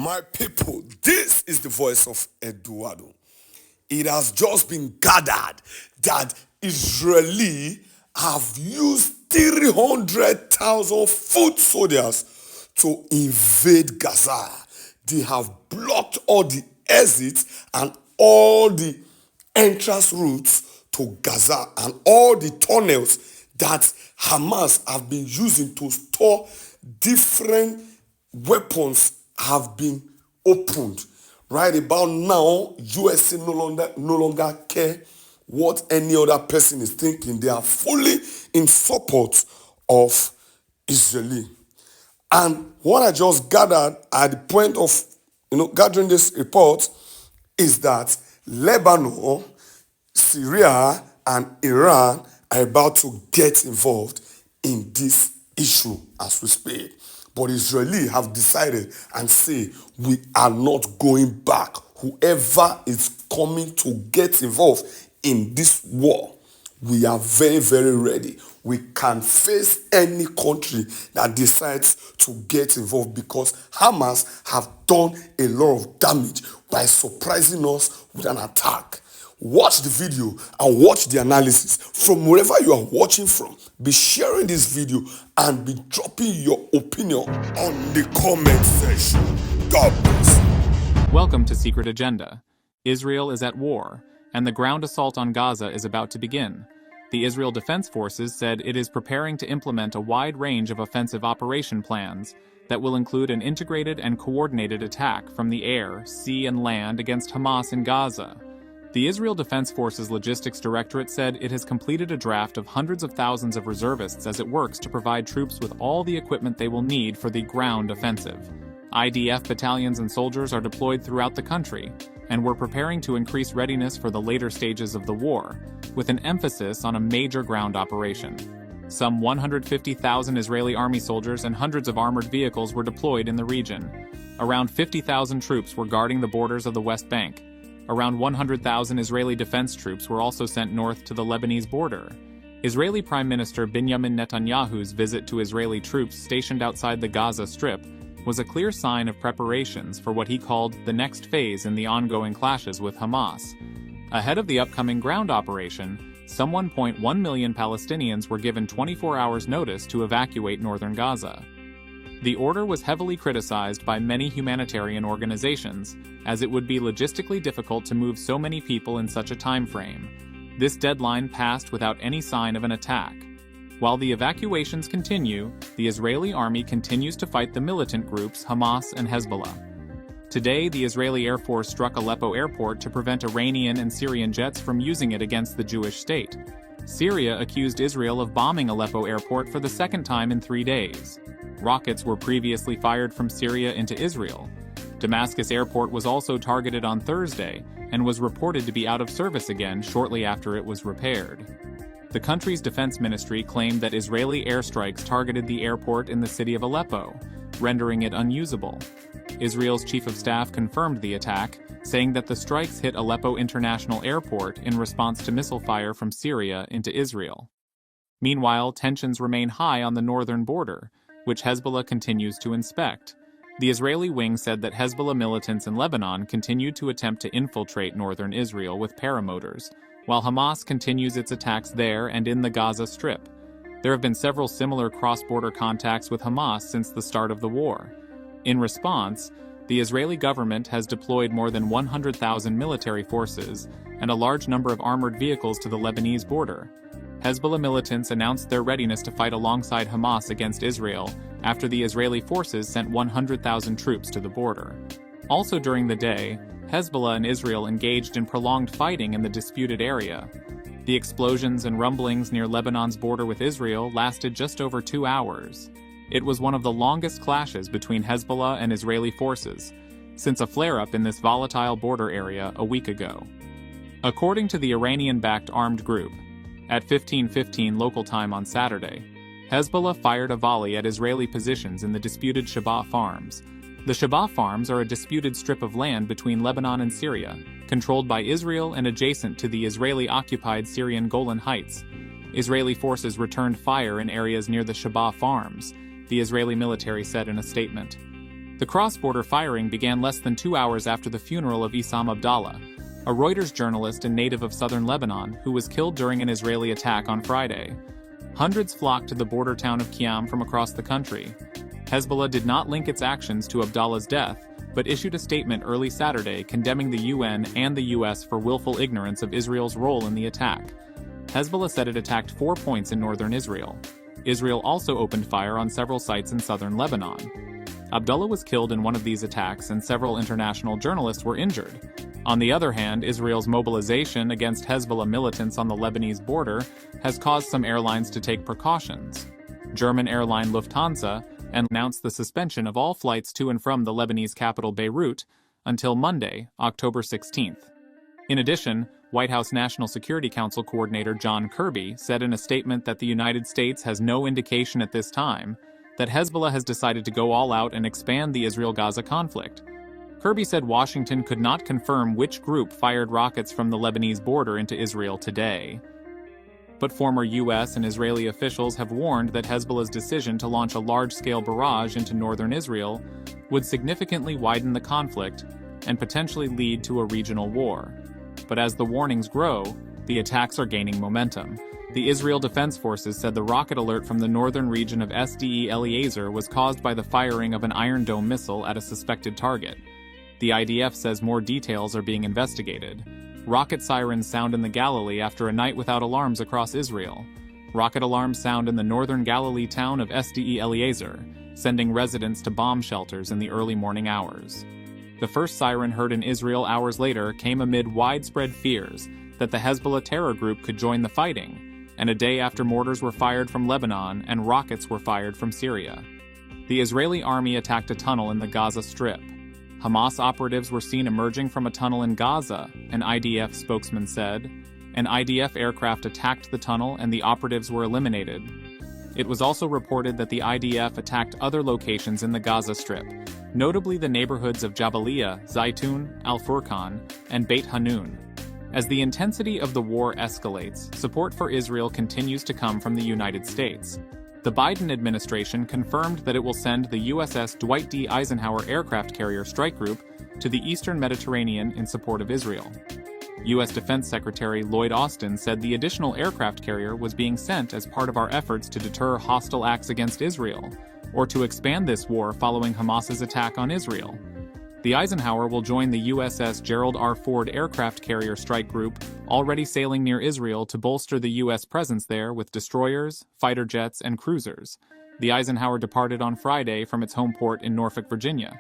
My people, this is the voice of Eduardo. It has just been gathered that Israeli have used 300,000 foot soldiers to invade Gaza. They have blocked all the exits and all the entrance routes to Gaza and all the tunnels that Hamas have been using to store different weapons have been opened. Right about now, USA no longer care what any other person is thinking. They are fully in support of Israeli. And what I just gathered at the point of gathering this report is that Lebanon, Syria, and Iran are about to get involved in this issue as we speak. But Israeli have decided and say, we are not going back. Whoever is coming to get involved in this war, we are very, very ready. We can face any country that decides to get involved because Hamas have done a lot of damage by surprising us with an attack. Watch the video and watch the analysis from wherever you are watching from. Be sharing this video and be dropping your opinion on the comment section. God bless. Welcome to Secret Agenda. Israel is at war, and the ground assault on Gaza is about to begin. The Israel Defense Forces said it is preparing to implement a wide range of offensive operation plans that will include an integrated and coordinated attack from the air, sea, and land against Hamas in Gaza. The Israel Defense Forces Logistics Directorate said it has completed a draft of hundreds of thousands of reservists as it works to provide troops with all the equipment they will need for the ground offensive. IDF battalions and soldiers are deployed throughout the country, and we're preparing to increase readiness for the later stages of the war, with an emphasis on a major ground operation. Some 150,000 Israeli army soldiers and hundreds of armored vehicles were deployed in the region. Around 50,000 troops were guarding the borders of the West Bank. Around 100,000 Israeli defense troops were also sent north to the Lebanese border. Israeli Prime Minister Benjamin Netanyahu's visit to Israeli troops stationed outside the Gaza Strip was a clear sign of preparations for what he called the next phase in the ongoing clashes with Hamas. Ahead of the upcoming ground operation, some 1.1 million Palestinians were given 24 hours notice to evacuate northern Gaza. The order was heavily criticized by many humanitarian organizations, as it would be logistically difficult to move so many people in such a time frame. This deadline passed without any sign of an attack. While the evacuations continue, the Israeli army continues to fight the militant groups Hamas and Hezbollah. Today, the Israeli Air Force struck Aleppo airport to prevent Iranian and Syrian jets from using it against the Jewish state. Syria accused Israel of bombing Aleppo airport for the second time in 3 days. Rockets were previously fired from Syria into Israel. Damascus airport was also targeted on Thursday and was reported to be out of service again shortly after it was repaired. The country's defense ministry claimed that Israeli airstrikes targeted the airport in the city of Aleppo, rendering it unusable. Israel's chief of staff confirmed the attack, saying that the strikes hit Aleppo International Airport in response to missile fire from Syria into Israel. Meanwhile, tensions remain high on the northern border, which Hezbollah continues to inspect. The Israeli wing said that Hezbollah militants in Lebanon continued to attempt to infiltrate northern Israel with paramotors, while Hamas continues its attacks there and in the Gaza Strip. There have been several similar cross-border contacts with Hamas since the start of the war. In response, the Israeli government has deployed more than 100,000 military forces and a large number of armored vehicles to the Lebanese border. Hezbollah militants announced their readiness to fight alongside Hamas against Israel after the Israeli forces sent 100,000 troops to the border. Also during the day, Hezbollah and Israel engaged in prolonged fighting in the disputed area. The explosions and rumblings near Lebanon's border with Israel lasted just over 2 hours. It was one of the longest clashes between Hezbollah and Israeli forces, since a flare-up in this volatile border area a week ago. According to the Iranian-backed armed group, at 15:15 local time on Saturday, Hezbollah fired a volley at Israeli positions in the disputed Shabah Farms. The Shabah Farms are a disputed strip of land between Lebanon and Syria, controlled by Israel and adjacent to the Israeli-occupied Syrian Golan Heights. Israeli forces returned fire in areas near the Shabah Farms, the Israeli military said in a statement. The cross-border firing began less than 2 hours after the funeral of Issam Abdallah, a Reuters journalist and native of southern Lebanon who was killed during an Israeli attack on Friday. Hundreds flocked to the border town of Qiam from across the country. Hezbollah did not link its actions to Abdallah's death, but issued a statement early Saturday condemning the UN and the US for willful ignorance of Israel's role in the attack. Hezbollah said it attacked 4 points in northern Israel. Israel also opened fire on several sites in southern Lebanon. Abdullah was killed in one of these attacks and several international journalists were injured. On the other hand, Israel's mobilization against Hezbollah militants on the Lebanese border has caused some airlines to take precautions. German airline Lufthansa announced the suspension of all flights to and from the Lebanese capital Beirut until Monday, October 16th. In addition, White House National Security Council Coordinator John Kirby said in a statement that the United States has no indication at this time that Hezbollah has decided to go all out and expand the Israel-Gaza conflict. Kirby said Washington could not confirm which group fired rockets from the Lebanese border into Israel today. But former U.S. and Israeli officials have warned that Hezbollah's decision to launch a large-scale barrage into northern Israel would significantly widen the conflict and potentially lead to a regional war. But as the warnings grow, the attacks are gaining momentum. The Israel Defense Forces said the rocket alert from the northern region of Sde Eliezer was caused by the firing of an Iron Dome missile at a suspected target. The IDF says more details are being investigated. Rocket sirens sound in the Galilee after a night without alarms across Israel. Rocket alarms sound in the northern Galilee town of Sde Eliezer, sending residents to bomb shelters in the early morning hours. The first siren heard in Israel hours later came amid widespread fears that the Hezbollah terror group could join the fighting, and a day after mortars were fired from Lebanon and rockets were fired from Syria. The Israeli army attacked a tunnel in the Gaza Strip. Hamas operatives were seen emerging from a tunnel in Gaza, an IDF spokesman said. An IDF aircraft attacked the tunnel and the operatives were eliminated. It was also reported that the IDF attacked other locations in the Gaza Strip, notably the neighborhoods of Jabalia, Zaytun, Al-Furqan, and Beit Hanun. As the intensity of the war escalates, support for Israel continues to come from the United States. The Biden administration confirmed that it will send the USS Dwight D. Eisenhower aircraft carrier strike group to the eastern Mediterranean in support of Israel. U.S. Defense Secretary Lloyd Austin said the additional aircraft carrier was being sent as part of our efforts to deter hostile acts against Israel, or to expand this war following Hamas's attack on Israel. The Eisenhower will join the USS Gerald R. Ford aircraft carrier strike group already sailing near Israel to bolster the U.S. presence there with destroyers, fighter jets, and cruisers. The Eisenhower departed on Friday from its home port in Norfolk, Virginia.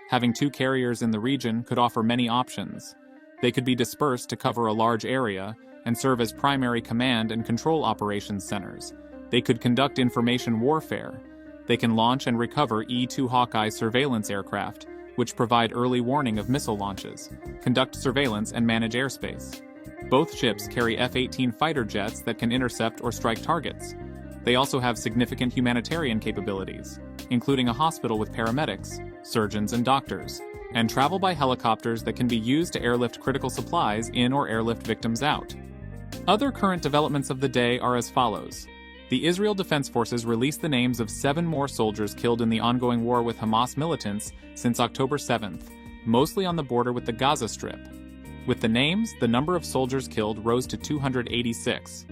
Having two carriers in the region could offer many options. They could be dispersed to cover a large area and serve as primary command and control operations centers. They could conduct information warfare. They can launch and recover E-2 Hawkeye surveillance aircraft, which provide early warning of missile launches, conduct surveillance, and manage airspace. Both ships carry F-18 fighter jets that can intercept or strike targets. They also have significant humanitarian capabilities, including a hospital with paramedics, surgeons, and doctors, and travel by helicopters that can be used to airlift critical supplies in or airlift victims out. Other current developments of the day are as follows. The Israel Defense Forces released the names of 7 more soldiers killed in the ongoing war with Hamas militants since October 7th, mostly on the border with the Gaza Strip. With the names, the number of soldiers killed rose to 286.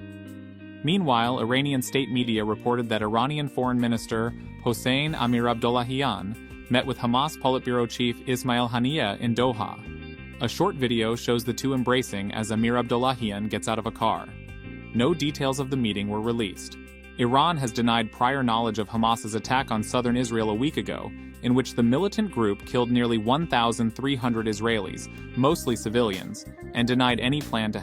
Meanwhile, Iranian state media reported that Iranian Foreign Minister Hossein Amir-Abdollahian met with Hamas Politburo chief Ismail Haniyeh in Doha. A short video shows the two embracing as Amir-Abdollahian gets out of a car. No details of the meeting were released. Iran has denied prior knowledge of Hamas's attack on southern Israel a week ago, in which the militant group killed nearly 1,300 Israelis, mostly civilians, and denied any plan to